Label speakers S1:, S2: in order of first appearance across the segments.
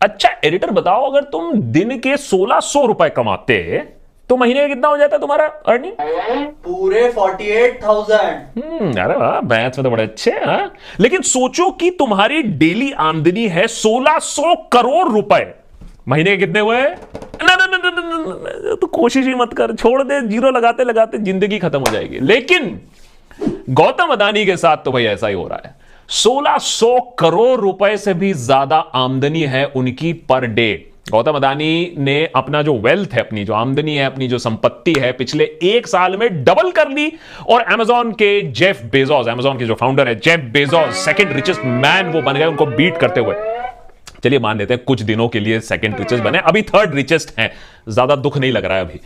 S1: अच्छा एडिटर बताओ, अगर तुम दिन के 1600 रुपए कमाते तो महीने का कितना हो जाता तुम्हारा अर्निंग?
S2: पूरे 48,000।
S1: अरे वाह, मैथ्स में तो बड़े अच्छे हैं। हाँ? लेकिन सोचो कि तुम्हारी डेली आमदनी है 1600 करोड़ रुपए, महीने के कितने हुए? ना ना ना ना, ना, ना, तो कोशिश ही मत कर, छोड़ दे, जीरो लगाते लगाते जिंदगी खत्म हो जाएगी। लेकिन गौतम अदानी के साथ तो भाई ऐसा ही हो रहा है। 1600 करोड़ रुपए से भी ज्यादा आमदनी है उनकी पर डे। गौतम अदानी ने अपना जो वेल्थ है, अपनी जो आमदनी है, अपनी जो संपत्ति है, पिछले एक साल में डबल कर ली। और अमेजॉन के जेफ बेजोस, अमेजॉन के जो फाउंडर है Jeff Bezos, second richest man वो बन गए, उनको बीट करते हुए। चलिए मान लेते हैं कुछ दिनों के लिए सेकंड रिचेस्ट बने, अभी थर्ड रिचेस्ट हैं, ज्यादा दुख नहीं लग रहा है अभी।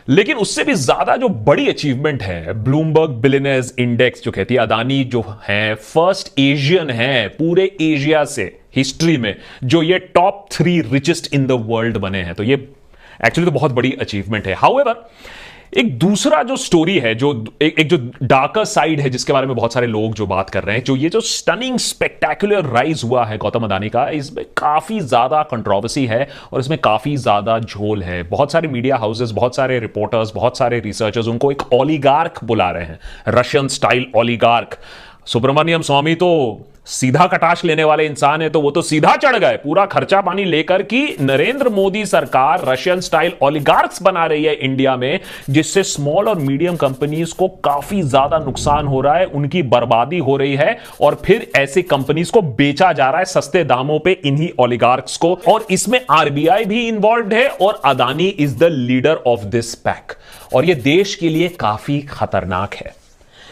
S1: लेकिन उससे भी ज्यादा जो बड़ी अचीवमेंट है, ब्लूमबर्ग बिलियनेयर्स इंडेक्स जो कहती है अदानी जो है फर्स्ट एशियन है पूरे एशिया से हिस्ट्री में जो ये top 3 richest in the world बने हैं। तो ये एक्चुअली तो बहुत बड़ी अचीवमेंट है। हाउएवर एक दूसरा जो स्टोरी है, जो एक जो डार्कर साइड है जिसके बारे में बहुत सारे लोग जो बात कर रहे हैं, जो ये जो स्टनिंग स्पेक्टेकुलर राइज हुआ है गौतम अदानी का, इसमें काफी ज्यादा कंट्रोवर्सी है और इसमें काफी ज्यादा झोल है। बहुत सारे मीडिया हाउसेस, बहुत सारे रिपोर्टर्स, बहुत सारे रिसर्चर्स उनको एक ओलिगार्क बुला रहे हैं, रशियन स्टाइल ओलिगार्क। सुब्रमण्यम स्वामी तो सीधा कटाश लेने वाले इंसान है, तो वो तो सीधा चढ़ गए पूरा खर्चा पानी लेकर कि नरेंद्र मोदी सरकार रशियन स्टाइल ओलिगार्क्स बना रही है इंडिया में, जिससे स्मॉल और मीडियम कंपनीज को काफी ज्यादा नुकसान हो रहा है, उनकी बर्बादी हो रही है और फिर ऐसी कंपनीज को बेचा जा रहा है सस्ते दामों पे इन्हीं ओलिगार्क्स को। और इसमें आरबीआई भी इन्वॉल्व है और Adani is the leader of this pack और यह देश के लिए काफी खतरनाक है।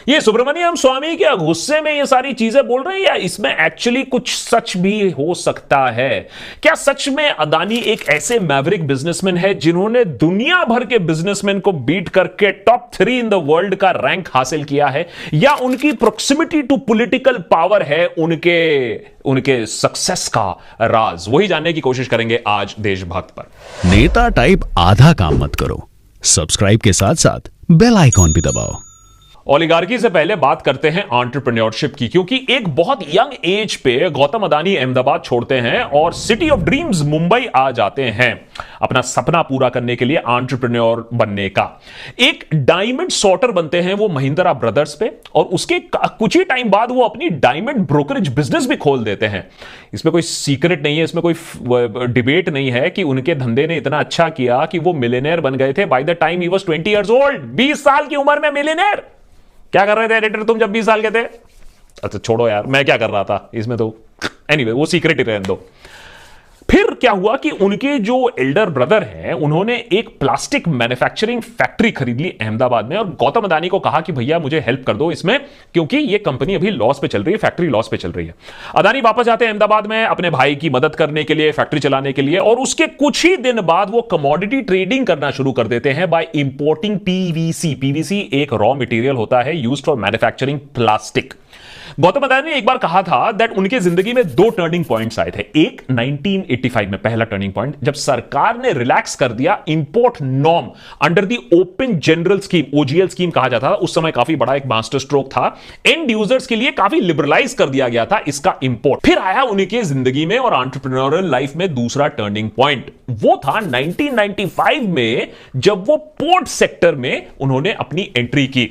S1: ये सुब्रमण्यम स्वामी क्या गुस्से में ये सारी चीजें बोल रहे हैं या इसमें एक्चुअली कुछ सच भी हो सकता है? क्या सच में अदानी एक ऐसे मैवरिक बिजनेसमैन है जिन्होंने दुनिया भर के बिजनेसमैन को बीट करके टॉप 3 इन द वर्ल्ड का रैंक हासिल किया है, या उनकी प्रोक्सिमिटी टू पॉलिटिकल पावर है उनके सक्सेस का राज? वही जानने की कोशिश करेंगे आज देशभक्त पर।
S3: नेता टाइप आधा काम मत करो, सब्सक्राइब के साथ साथ बेल आइकॉन भी दबाओ।
S1: ओलिगार्की से पहले बात करते हैं एंटरप्रेन्योरशिप की, क्योंकि एक बहुत यंग एज पे गौतम अदानी अहमदाबाद छोड़ते हैं और सिटी ऑफ ड्रीम्स मुंबई आ जाते हैं अपना सपना पूरा करने के लिए, एंटरप्रेन्योर बनने का। एक डायमंड सॉर्टर बनते हैं वो महिंद्रा ब्रदर्स पे और उसके कुछ ही टाइम बाद वो अपनी डायमंड ब्रोकरेज बिजनेस भी खोल देते हैं। इसमें कोई सीक्रेट नहीं है, इसमें कोई डिबेट नहीं है कि उनके धंधे ने इतना अच्छा किया कि वो मिलियनेयर बन गए थे by the time he was 20 years old. 20 साल की उम्र में मिलियनेयर। क्या कर रहे थे एडिटर तुम जब 20 साल के थे? अच्छा छोड़ो यार, मैं क्या कर रहा था इसमें तो एनीवे वो सीक्रेट ही रहने दो। फिर क्या हुआ कि उनके जो एल्डर ब्रदर हैं उन्होंने एक प्लास्टिक मैन्युफैक्चरिंग फैक्ट्री खरीद ली अहमदाबाद में और गौतम अदानी को कहा कि भैया मुझे हेल्प कर दो इसमें, क्योंकि ये कंपनी अभी लॉस पे चल रही है, फैक्ट्री लॉस पे चल रही है। अदानी वापस जाते हैं अहमदाबाद में अपने भाई की मदद करने के लिए, फैक्ट्री चलाने के लिए, और उसके कुछ ही दिन बाद वो कमोडिटी ट्रेडिंग करना शुरू कर देते हैं बाय इंपोर्टिंग पीवीसी। पीवीसी एक रॉ मटेरियल होता है used for manufacturing plastic. Gautam Adani ने एक बार कहा था दैट उनके जिंदगी में 2 टर्निंग पॉइंट्स आए थे। एक 1985 में पहला टर्निंग पॉइंट जब सरकार ने रिलैक्स कर दिया import norm under the open general scheme, OGL scheme कहा जाता था उस समय, काफी बड़ा एक मास्टर स्ट्रोक था। एंड यूजर्स के लिए काफी लिबरलाइज कर दिया गया था इसका इंपोर्ट। फिर आया उनके जिंदगी में और एंटरप्रेन्योरियल लाइफ में दूसरा टर्निंग पॉइंट, वो था 1995 में जब वो पोर्ट सेक्टर में उन्होंने अपनी एंट्री की।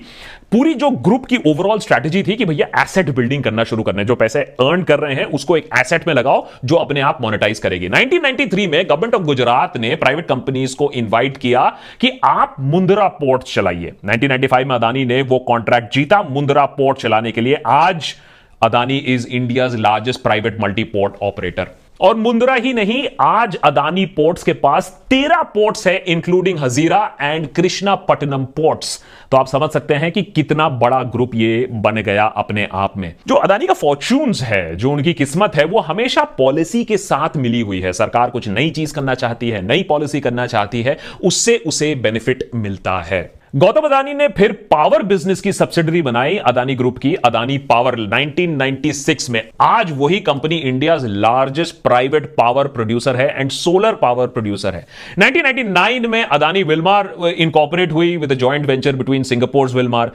S1: पूरी जो ग्रुप की ओवरऑल स्ट्रैटेजी थी कि भैया एसेट बिल्डिंग करना शुरू करना है, जो पैसे अर्न कर रहे हैं उसको एक एसेट में लगाओ जो अपने आप मोनेटाइज करेगी। 1993 में गवर्नमेंट ऑफ गुजरात ने प्राइवेट कंपनीज को इनवाइट किया कि आप मुंद्रा पोर्ट चलाइए। 1995 में अदानी ने वो कॉन्ट्रैक्ट जीता मुंद्रा पोर्ट चलाने के लिए। आज Adani is India's largest private multi port operator. और मुंद्रा ही नहीं, आज अदानी पोर्ट्स के पास 13 पोर्ट्स है including Hazira and Krishnapatnam ports. तो आप समझ सकते हैं कि कितना बड़ा ग्रुप ये बन गया अपने आप में। जो अदानी का फॉर्च्यून्स है, जो उनकी किस्मत है, वो हमेशा पॉलिसी के साथ मिली हुई है। सरकार कुछ नई चीज करना चाहती है, नई पॉलिसी करना चाहती है, उससे उसे बेनिफिट मिलता है। गौतम अदानी ने फिर पावर बिजनेस की सब्सिडरी बनाई अदानी ग्रुप की, अदानी पावर, 1996 में। आज वही company India largest private power producer है एंड सोलर पावर प्रोड्यूसर है। 1999 में अदानी विल्मार इनकॉर्पोरेट हुई with joint venture between Singapore Wilmar.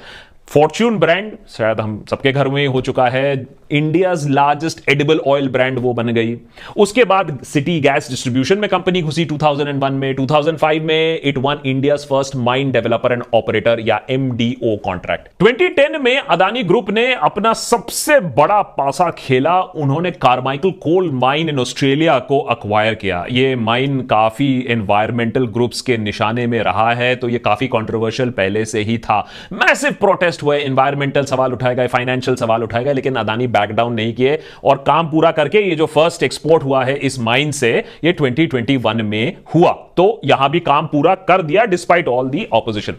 S1: Fortune brand शायद हम सबके घर में हो चुका है, India's largest edible oil brand वो बन गई। उसके बाद सिटी गैस डिस्ट्रीब्यूशन में कंपनी घुसी 2001 में। 2005 में it won India's first mine developer and operator या MDO कॉन्ट्रैक्ट। 2010 में अदानी ग्रुप ने अपना सबसे बड़ा पासा खेला, उन्होंने Carmichael coal mine in Australia को अक्वायर किया। ये माइन काफी एनवायरमेंटल ग्रुप्स के निशाने में रहा है, तो ये काफी कंट्रोवर्शियल पहले से ही था। मैसिव प्रोटेस्ट हुए, एनवायरमेंटल सवाल उठाए गए, फाइनेंशियल सवाल उठाए गए, लेकिन अदानी बैकडाउन नहीं किए और काम पूरा करके ये जो फर्स्ट एक्सपोर्ट हुआ है इस माइन से, ये 2021 में हुआ। तो यहां भी काम पूरा कर दिया डिस्पाइट ऑल दी ऑपोजिशन।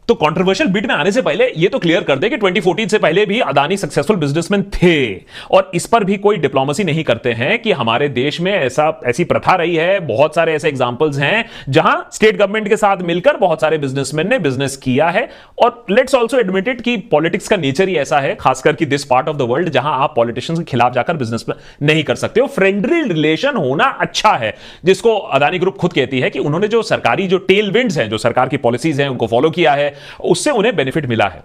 S1: तो कंट्रोवर्शियल बिट में आने से पहले ये तो क्लियर कर दे कि 2014 से पहले भी अदानी सक्सेसफुल बिजनेसमैन थे और इस पर भी कोई डिप्लोमेसी नहीं करते हैं कि हमारे देश में ऐसी प्रथा रही है। बहुत सारे ऐसे एग्जांपल्स हैं जहां स्टेट गवर्नमेंट के साथ मिलकर बहुत सारे बिजनेसमैन ने बिजनेस किया है। और लेट्स ऑल्सो एडमिट इट कि पॉलिटिक्स का नेचर ही ऐसा है, खासकर कि this part of the world, जहां आप पॉलिटिशियंस के खिलाफ जाकर बिजनेस नहीं कर सकते हो। फ्रेंडली रिलेशन होना अच्छा है, जिसको अदानी ग्रुप खुद कहती है कि उन्होंने जो सरकारी जो टेल विंड्स हैं, जो सरकार की पॉलिसीज हैं, उनको फॉलो किया है, उससे उन्हें बेनिफिट मिला है।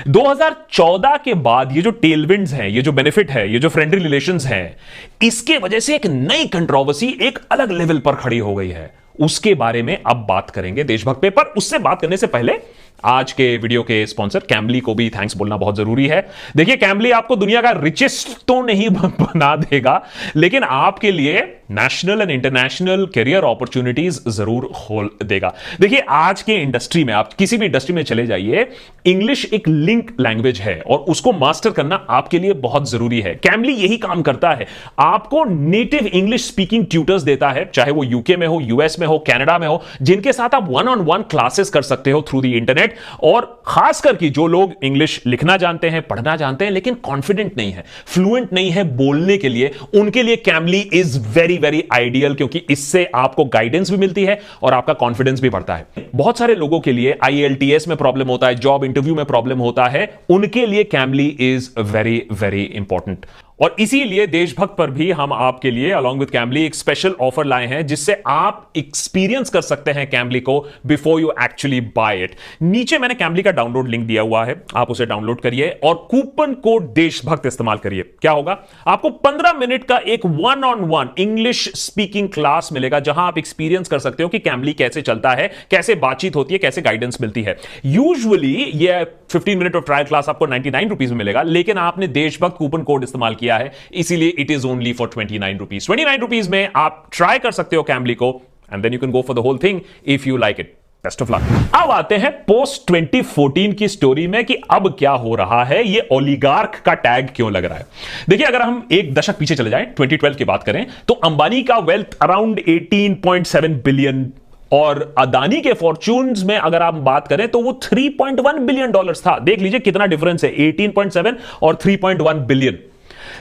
S1: 2014 के बाद ये जो टेलविंड्स हैं, ये जो बेनिफिट है, ये जो फ्रेंडली रिलेशंस हैं, इसके वजह से एक नई कंट्रोवर्सी एक अलग लेवल पर खड़ी हो गई है। उसके बारे में अब बात करेंगे देशभक्त पे। पर उससे बात करने से पहले आज के वीडियो के स्पॉन्सर कैमली को भी थैंक्स बोलना बहुत जरूरी है। देखिए, कैमली आपको दुनिया का रिचेस्ट तो नहीं बना देगा, लेकिन आपके लिए national and international career opportunities जरूर खोल देगा। देखिए, आज के इंडस्ट्री में, आप किसी भी इंडस्ट्री में चले जाइए, इंग्लिश एक लिंक लैंग्वेज है और उसको मास्टर करना आपके लिए बहुत जरूरी है। कैमली यही काम करता है, आपको नेटिव इंग्लिश स्पीकिंग ट्यूटर्स देता है, चाहे वो यूके में हो, यूएस में हो, कनाडा में हो, जिनके साथ आप वन ऑन वन क्लासेस कर सकते हो थ्रू द इंटरनेट। और खासकर कि जो लोग इंग्लिश लिखना जानते हैं, पढ़ना जानते हैं, लेकिन कॉन्फिडेंट नहीं है, फ्लुएंट नहीं है बोलने के लिए, उनके लिए calmly is very very ideal, क्योंकि इससे आपको गाइडेंस भी मिलती है और आपका कॉन्फिडेंस भी बढ़ता है। बहुत सारे लोगों के लिए IELTS में प्रॉब्लम होता है, जॉब इंटरव्यू में प्रॉब्लम होता है, उनके लिए calmly is very very important. और इसीलिए देशभक्त पर भी हम आपके लिए अलॉन्ग विद कैमली एक स्पेशल ऑफर लाए हैं, जिससे आप एक्सपीरियंस कर सकते हैं कैमली को before you actually buy it. नीचे मैंने कैमली का डाउनलोड लिंक दिया हुआ है, आप उसे डाउनलोड करिए और कूपन कोड देशभक्त इस्तेमाल करिए। क्या होगा, आपको 15 मिनट का एक one on one English speaking class मिलेगा, जहां आप एक्सपीरियंस कर सकते हो कि कैमली कैसे चलता है, कैसे बातचीत होती है, कैसे गाइडेंस मिलती है। यूजुअली ये 15 मिनट ऑफ ट्रायल क्लास आपको 99 रुपीज में मिलेगा, लेकिन आपने देशभक्त कूपन कोड इस्तेमाल किया है, इसीलिए it is only for 29 rupees. 29 rupees में आप ट्राई कर सकते हो कैमली को, and then you can go for the whole thing if you like it. Best of luck. अब आते हैं पोस्ट 2014 की स्टोरी में कि अब क्या हो रहा है, ये ओलिगार्क का टैग क्यों लग रहा है। देखिए, अगर हम एक दशक पीछे चले जाएं, 2012 की बात करें, तो अंबानी का वेल्थ अराउंड 18.7 बिलियन और अदानी के फॉर्च्यून्स में अगर आप बात करें तो वो 3.1 बिलियन डॉलर्स था। देख लीजिए कितना डिफरेंस है, 18.7 और 3.1 बिलियन।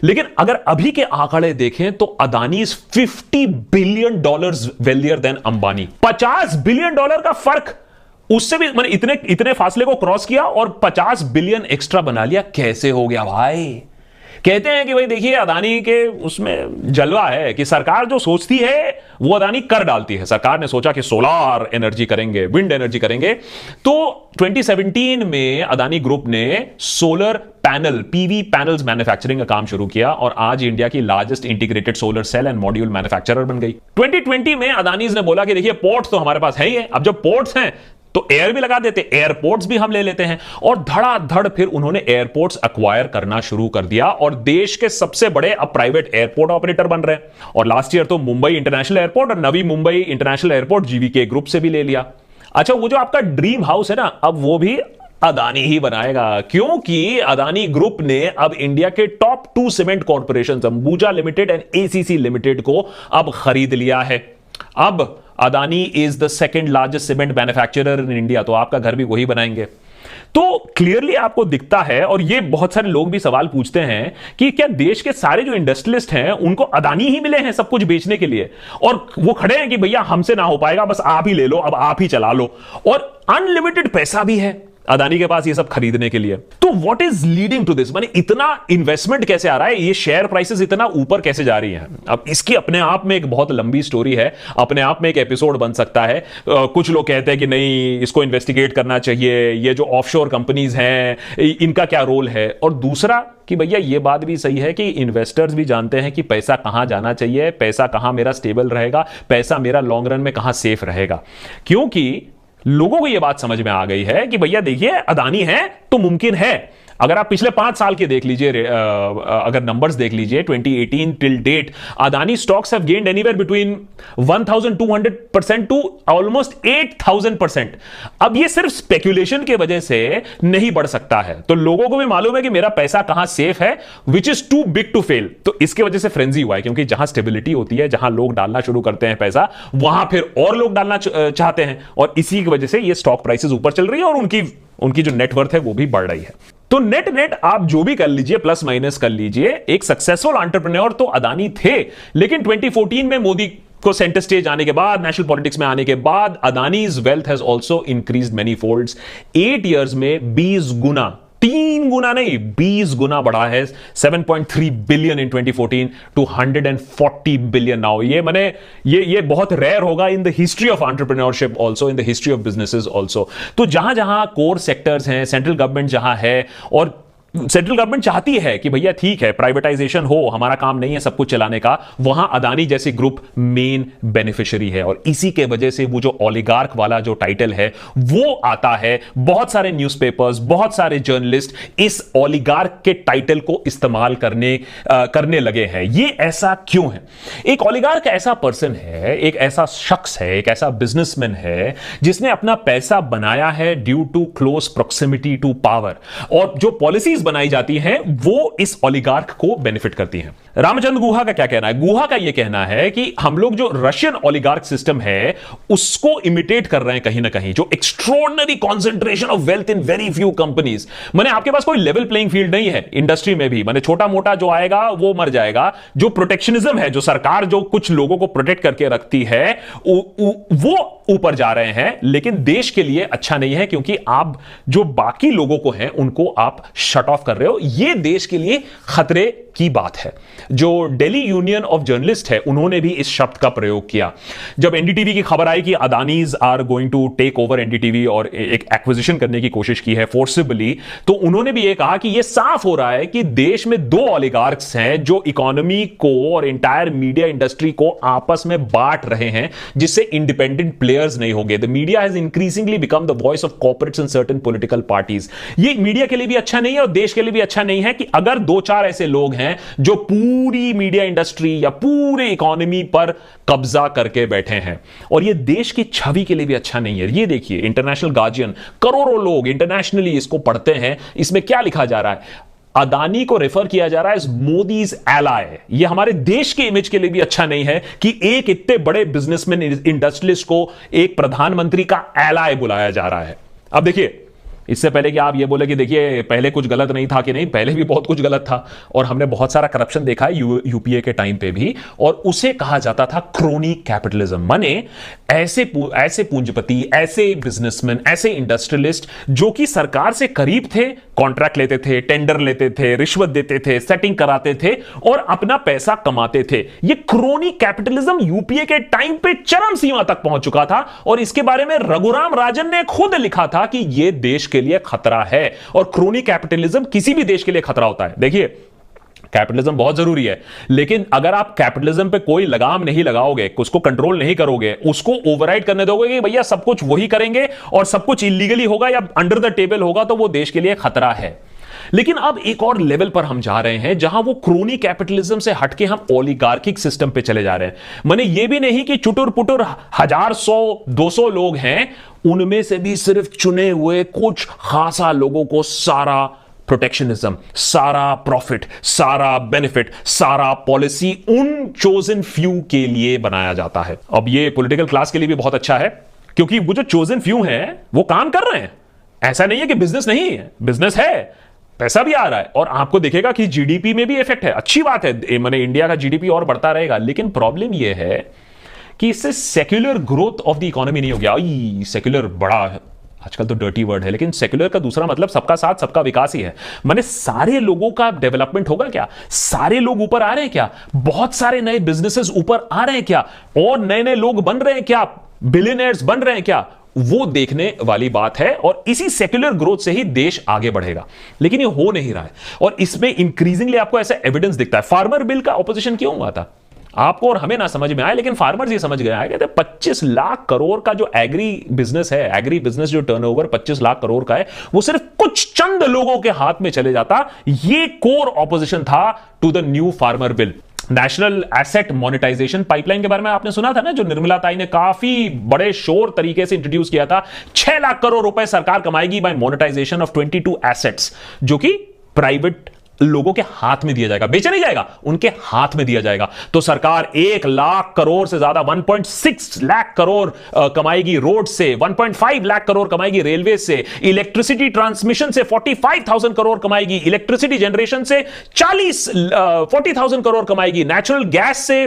S1: लेकिन अगर अभी के आंकड़े देखें तो Adani is 50 billion dollars wealthier than Ambani. 50 billion dollar का फर्क, उससे भी मैंने इतने फासले को क्रॉस किया और 50 बिलियन एक्स्ट्रा बना लिया। कैसे हो गया भाई? कहते हैं कि भाई देखिए, अदानी के उसमें जलवा है कि सरकार जो सोचती है वो अदानी कर डालती है। सरकार ने सोचा कि सोलार एनर्जी करेंगे, विंड एनर्जी करेंगे, तो 2017 में अदानी ग्रुप ने solar panel, PV panels manufacturing का काम शुरू किया और आज इंडिया की largest integrated solar cell and module manufacturer बन गई। 2020 में अदानीज ने बोला कि देखिए, पोर्ट्स तो हमारे पास है ही है, अब जब पोर्ट्स हैं तो एयर भी लगा देते, एयरपोर्ट्स भी हम ले लेते हैं। और धड़ाधड़ फिर उन्होंने एयरपोर्ट्स एक्वायर करना शुरू कर दिया और देश के सबसे बड़े अब प्राइवेट एयरपोर्ट ऑपरेटर बन रहे हैं। और लास्ट ईयर तो मुंबई इंटरनेशनल एयरपोर्ट और Navi Mumbai international airport GVK group से भी ले लिया। अच्छा, वो जो आपका ड्रीम हाउस है ना, अब वो भी अदानी ही बनाएगा, क्योंकि अदानी ग्रुप ने अब इंडिया के top 2 cement corporation Ambuja limited and ACC limited को अब खरीद लिया है। अब Adani is the second largest cement manufacturer in India, तो आपका घर भी वही बनाएंगे। तो क्लियरली आपको दिखता है, और ये बहुत सारे लोग भी सवाल पूछते हैं कि क्या देश के सारे जो इंडस्ट्रियलिस्ट हैं उनको अदानी ही मिले हैं सब कुछ बेचने के लिए, और वो खड़े हैं कि भैया हमसे ना हो पाएगा, बस आप ही ले लो, अब आप ही चला लो, और अनलिमिटेड पैसा भी है। अदानी के पास ये सब खरीदने के लिए। तो what is leading to this, माने इतना इन्वेस्टमेंट कैसे आ रहा है, ये शेयर प्राइसेस इतना ऊपर कैसे जा रही हैं? अब इसकी अपने आप में एक बहुत लंबी स्टोरी है, अपने आप में एक एपिसोड बन सकता है। कुछ लोग कहते हैं कि नहीं, इसको इन्वेस्टिगेट करना चाहिए, ये जो ऑफशोर कंपनीज हैं इनका क्या रोल है। और दूसरा कि भैया ये बात भी सही है कि इन्वेस्टर्स भी जानते हैं कि पैसा कहां जाना चाहिए, पैसा कहां मेरा स्टेबल रहेगा, पैसा मेरा लॉन्ग रन में कहां सेफ रहेगा। क्योंकि लोगों को यह बात समझ में आ गई है कि भैया देखिए, अदानी है तो मुमकिन है। अगर आप पिछले 5 साल के देख लीजिए, अगर नंबर्स देख लीजिए 2018 till date, Adani stocks have gained anywhere between 1200% to almost 8000%। अब ये सिर्फ स्पेक्यूलेशन की वजह से नहीं बढ़ सकता है, तो लोगों को भी मालूम है कि मेरा पैसा कहां सेफ है, which is too big to fail. तो इसके वजह से फ्रेंजी हुआ है, क्योंकि जहां स्टेबिलिटी होती है, जहां लोग डालना शुरू करते हैं पैसा, वहां फिर और लोग डालना चाहते हैं, और इसी की वजह से ये स्टॉक प्राइसेस ऊपर चल रही है और उनकी जो नेटवर्थ है वो भी बढ़ रही है। तो नेट नेट आप जो भी कर लीजिए, प्लस माइनस कर लीजिए, एक सक्सेसफुल एंटरप्रेन्योर तो अदानी थे, लेकिन 2014 में मोदी को सेंटर स्टेज आने के बाद, नेशनल पॉलिटिक्स में आने के बाद, Adani's wealth has also increased many folds. 8 years में 20 गुना, 3 गुना नहीं 20 गुना बढ़ा है। 7.3 billion in 2014 to 140 billion now. ये बहुत रेयर होगा in the history of entrepreneurship, also in the history of businesses also. तो जहां जहां कोर सेक्टर्स हैं, सेंट्रल गवर्नमेंट जहां है, और सेंट्रल गवर्नमेंट चाहती है कि भैया ठीक है प्राइवेटाइजेशन हो, हमारा काम नहीं है सब कुछ चलाने का, वहां अदानी जैसे ग्रुप मेन बेनिफिशियरी है। और इसी के वजह से वो जो ओलिगार्क वाला जो टाइटल है वो आता है। बहुत सारे न्यूज़पेपर्स, बहुत सारे जर्नलिस्ट इस ओलिगार्क के टाइटल को इस्तेमाल करने लगे हैं। ये ऐसा क्यों है? एक ओलिगार्क ऐसा पर्सन है, एक ऐसा शख्स है, एक ऐसा बिजनेसमैन है जिसने अपना पैसा बनाया है due to close proximity to power, और जो पॉलिसीज बनाई जाती हैं वो इस ओलिगार्क को बेनिफिट करती हैं। रामचंद्र गुहा का क्या कहना है? गुहा का यह कहना है कि हम लोग जो रशियन ओलिगार्क सिस्टम है उसको इमिटेट कर रहे हैं कहीं ना कहीं, जो extraordinary concentration of wealth in very few companies. माने आपके पास कोई लेवल प्लेइंग फील्ड नहीं है इंडस्ट्री में भी, माने छोटा मोटा जो आएगा वो मर जाएगा। जो प्रोटेक्शनिज्म है, जो सरकार जो कुछ लोगों को प्रोटेक्ट करके रखती है, वो ऊपर जा रहे हैं, लेकिन देश के लिए अच्छा नहीं है, क्योंकि आप जो बाकी लोगों को हैं उनको आप शट ऑफ कर रहे हो। यह देश के लिए खतरे की बात है। जो दिल्ली यूनियन ऑफ जर्नलिस्ट है उन्होंने भी इस शब्द का प्रयोग किया जब एनडीटीवी की खबर आई कि Adanis are going to take over NDTV और एक एक्विजिशन करने की कोशिश की है फोर्सिबली। तो उन्होंने भी यह कहा कि यह साफ हो रहा है कि देश में 2 ओलिगार्क्स हैं जो इकोनॉमी को और इंटायर मीडिया इंडस्ट्री को आपस में बांट रहे हैं, जिससे इंडिपेंडेंट प्लेयर्स नहीं होंगे। The media has increasingly become the voice of corporates and certain political parties. ये मीडिया के लिए भी अच्छा नहीं है और देश के लिए भी अच्छा नहीं है कि अगर 2-4 ऐसे लोग हैं जो पूरी मीडिया इंडस्ट्री या पूरे इकोनॉमी पर कब्जा करके बैठे हैं, और ये देश की छवि के लिए भी अच्छा नहीं है। ये देखिए, इंटरनेशनल गार्जियन, करोड़ों लोग इंटरनेशनली इसको पढ़ते हैं। इसमें क्या लिखा जा रहा है? अदानी को रेफर किया जा रहा है एज मोदीज एलाय। ये हमारे देश के इमेज के लिए भी अच्छा नहीं है कि एक इतने बड़े बिजनेसमैन इंडस्ट्रियलिस्ट को एक प्रधानमंत्री का एलाय बुलाया जा रहा है। अब देखिए, इससे पहले कि आप ये बोले कि देखिए पहले कुछ गलत नहीं था, कि नहीं, पहले भी बहुत कुछ गलत था और हमने बहुत सारा करप्शन देखा है यूपीए के टाइम पे भी, और उसे कहा जाता था क्रोनी कैपिटलिज्म। माने ऐसे पूंजीपति, ऐसे बिजनेसमैन, ऐसे इंडस्ट्रियलिस्ट जो कि सरकार से करीब थे, कॉन्ट्रैक्ट लेते थे, टेंडर लेते थे, रिश्वत देते थे, सेटिंग कराते थे और अपना पैसा कमाते थे। ये क्रोनी कैपिटलिज्म यूपीए के टाइम पे चरम सीमा तक पहुंच चुका था, और इसके बारे में रघुराम राजन ने खुद लिखा था कि यह देश के लिए खतरा है। और क्रोनी कैपिटलिज्म किसी भी देश के लिए खतरा होता है। देखिए, कैपिटलिज्म बहुत जरूरी है, लेकिन अगर आप कैपिटलिज्म पे कोई लगाम नहीं लगाओगे, उसको कंट्रोल नहीं करोगे, उसको ओवरराइड करने दोगे कि भैया सब कुछ वही करेंगे और सब कुछ इलीगली होगा या अंडर द टेबल होगा, तो वो देश के लिए खतरा है। लेकिन अब एक और लेवल पर हम जा रहे हैं जहां वो क्रोनी कैपिटलिज्म से हटके हम ओलिगार्किक सिस्टम पे चले जा रहे हैं। माने ये भी नहीं कि चुटुर पुटुर 1000, 100, 200 लोग हैं, उनमें से भी सिर्फ चुने हुए कुछ खासा लोगों को सारा प्रोटेक्शनिज्म, सारा प्रॉफिट, सारा बेनिफिट, सारा पॉलिसी उन चोजन फ्यू के लिए बनाया जाता है। अब ये पॉलिटिकल क्लास के लिए भी बहुत अच्छा है, क्योंकि वो जो चोजन फ्यू हैं वो काम कर रहे हैं। ऐसा नहीं है कि बिजनेस नहीं है, बिजनेस है, पैसा भी आ रहा है, और आपको दिखेगा कि जीडीपी में भी इफेक्ट है। अच्छी बात है, माने इंडिया का जीडीपी और बढ़ता रहेगा, लेकिन प्रॉब्लम यह है कि इससे secular growth of the economy नहीं हो गया। सेक्युलर बड़ा आजकल तो डर्टी वर्ड है, लेकिन सेक्युलर का दूसरा मतलब सबका साथ सबका विकास ही है। माने सारे लोगों का डेवलपमेंट होगा क्या? सारे लोग ऊपर आ रहे हैं क्या? बहुत सारे नए बिजनेसेस ऊपर आ रहे हैं क्या? और नए नए लोग बन रहे हैं क्या? बिलियनर्स बन रहे हैं क्या? वो देखने वाली बात है, और इसी सेक्युलर ग्रोथ से ही देश आगे बढ़ेगा। लेकिन ये हो नहीं रहा है, और इसमें इंक्रीजिंगली आपको ऐसा एविडेंस दिखता है। फार्मर बिल का ऑपोजिशन क्यों हुआ था? आपको और हमें ना समझ में आए, लेकिन फार्मर्स ये समझ गए हैं। कहते 25 लाख करोड़ का जो एग्री बिजनेस है, एग्री बिजनेस जो टर्नओवर 25 लाख करोड़ का है, वो सिर्फ कुछ चंद लोगों के हाथ में चले जाता। ये कोर ऑपोजिशन था to the new farmer bill. National asset monetisation pipeline के बारे में आपने सुना था ना, जो निर्मला ताई ने काफी बड़े शोर तरीके से इंट्रोड्यूस किया था। 6 लाख करोड़ रुपए सरकार कमाएगी बाय मोनेटाइजेशन ऑफ 22 एसेट्स, जो कि प्राइवेट लोगों के हाथ में दिया जाएगा। बेचा नहीं जाएगा, उनके हाथ में दिया जाएगा। तो सरकार 1 लाख करोड़ से ज्यादा 1.6 लाख करोड़ कमाएगी रोड से, 1.5 लाख करोड़ कमाएगी रेलवे से, इलेक्ट्रिसिटी ट्रांसमिशन से 45,000 करोड़ कमाएगी, इलेक्ट्रिसिटी जनरेशन से 40,000 करोड़ कमाएगी, नेचुरल गैस से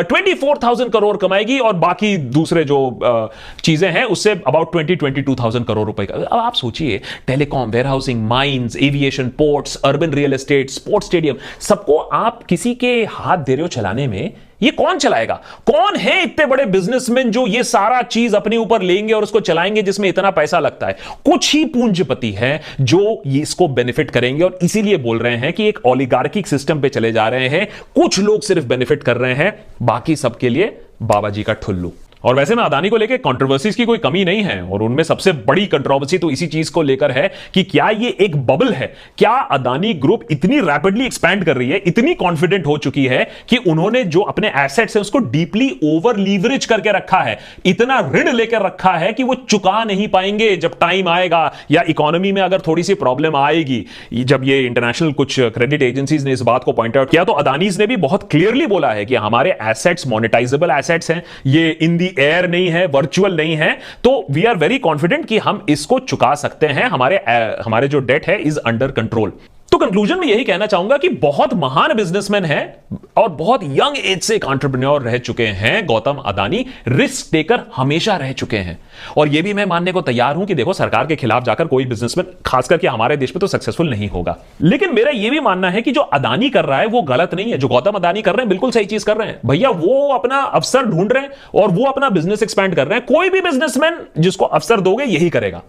S1: 24,000 करोड़ कमाएगी, और बाकी दूसरे जो चीजें हैं उससे अबाउट 22,000 करोड़ रुपए का। अब आप सोचिए, telecom, warehousing, mines, aviation, ports, urban real estate, sports stadium, सबको आप किसी के हाथ दे रहे हो चलाने में। ये कौन चलाएगा? कौन है इतने बड़े बिजनेसमैन जो ये सारा चीज अपने ऊपर लेंगे और उसको चलाएंगे, जिसमें इतना पैसा लगता है? कुछ ही पूंजीपति हैं जो ये इसको बेनिफिट करेंगे, और इसीलिए बोल रहे हैं कि एक ओलिगार्किक सिस्टम पे चले जा रहे हैं। कुछ लोग सिर्फ बेनिफिट कर रहे हैं, बाकी सबके लिए बाबा जी का ठुल्लू। और वैसे में अदानी को लेकर कंट्रोवर्सीज की कोई कमी नहीं है, और उनमें सबसे बड़ी कंट्रोवर्सी तो इसी चीज को लेकर है कि क्या ये एक बबल है? क्या अदानी ग्रुप इतनी रैपिडली एक्सपैंड कर रही है, इतनी कॉन्फिडेंट हो चुकी है कि उन्होंने जो अपने एसेट्स हैं उसको डीपली ओवर लीवरेज करके रखा है, इतना ऋण लेकर रखा है कि वो चुका नहीं पाएंगे जब टाइम आएगा, या इकोनॉमी में अगर थोड़ी सी प्रॉब्लम आएगी। जब ये इंटरनेशनल कुछ क्रेडिट एजेंसीज ने इस बात को पॉइंट आउट किया, तो अदानीज ने भी बहुत क्लियरली बोला है कि हमारे एसेट्स मोनेटाइजेबल एसेट्स हैं, ये इन दी एयर नहीं है, वर्चुअल नहीं है, तो वी आर वेरी कॉन्फिडेंट कि हम इसको चुका सकते हैं, हमारे जो डेट है इज अंडर कंट्रोल। तो कंक्लूजन में यही कहना चाहूंगा कि बहुत महान बिजनेसमैन है और बहुत यंग एज से एक एंटरप्रेन्योर रह चुके हैं गौतम अदानी, रिस्क टेकर हमेशा रह चुके हैं। और यह भी मैं मानने को तैयार हूं कि देखो, सरकार के खिलाफ जाकर कोई बिजनेसमैन खास करके हमारे देश में तो सक्सेसफुल नहीं होगा। लेकिन मेरा यह भी मानना है कि जो अदानी कर रहा है वो गलत नहीं है, जो गौतम अदानी कर रहे हैं बिल्कुल सही चीज कर रहे हैं। भैया वो अपना अवसर ढूंढ रहे हैं और वो अपना बिजनेस एक्सपैंड कर रहे हैं। कोई भी बिजनेसमैन जिसको अवसर दोगे यही करेगा।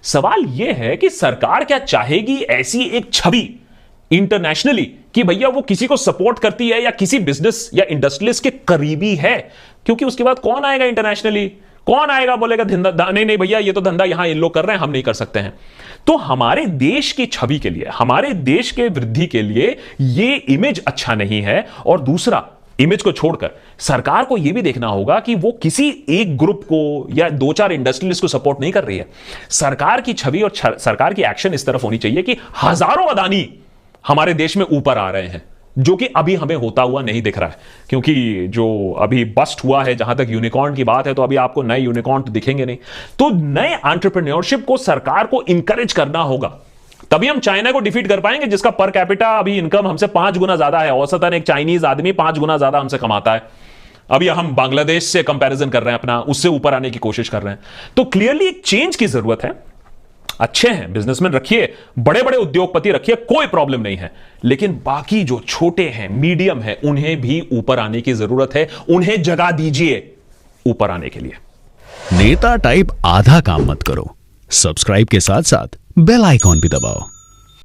S1: सवाल यह है कि सरकार क्या चाहेगी ऐसी एक छवि इंटरनेशनली कि भैया वो किसी को सपोर्ट करती है या किसी बिजनेस या इंडस्ट्रियलिस्ट के करीबी है? क्योंकि उसके बाद कौन आएगा इंटरनेशनली? कौन आएगा बोलेगा धंधा नहीं भैया ये तो धंधा यहां इन लोग कर रहे हैं, हम नहीं कर सकते हैं। तो हमारे देश की छवि के लिए, हमारे देश के वृद्धि के लिए ये इमेज अच्छा नहीं है। और दूसरा, इमेज को छोड़कर सरकार को यह भी देखना होगा कि वो किसी एक ग्रुप को या 2-4 इंडस्ट्रियलिस्ट को सपोर्ट नहीं कर रही है। सरकार की छवि और सरकार की एक्शन इस तरफ होनी चाहिए कि हजारों अदानी हमारे देश में ऊपर आ रहे हैं, जो कि अभी हमें होता हुआ नहीं दिख रहा है। क्योंकि जो अभी बस्ट हुआ है, जहां तक यूनिकॉर्न की बात है, तो अभी आपको नए यूनिकॉर्न तो दिखेंगे नहीं। तो नए एंटरप्रेन्योरशिप को सरकार को इंकरेज करना होगा, तभी हम चाइना को डिफीट कर पाएंगे, जिसका पर कैपिटा अभी इनकम हमसे 5 गुना ज्यादा है। औसतन एक चाइनीज आदमी 5 गुना ज्यादा हमसे कमाता है। अभी हम बांग्लादेश से कंपैरिजन कर रहे हैं अपना, उससे ऊपर आने की कोशिश कर रहे हैं। तो क्लियरली एक चेंज की जरूरत है। अच्छे हैं बिजनेसमैन रखिए, बड़े बड़े उद्योगपति रखिए, कोई प्रॉब्लम नहीं है। लेकिन बाकी जो छोटे हैं, मीडियम है, उन्हें भी ऊपर आने की जरूरत है। उन्हें जगह दीजिए ऊपर आने के लिए।
S3: नेता टाइप आधा काम मत करो, सब्सक्राइब के साथ साथ बेल आइकॉन भी दबाओ।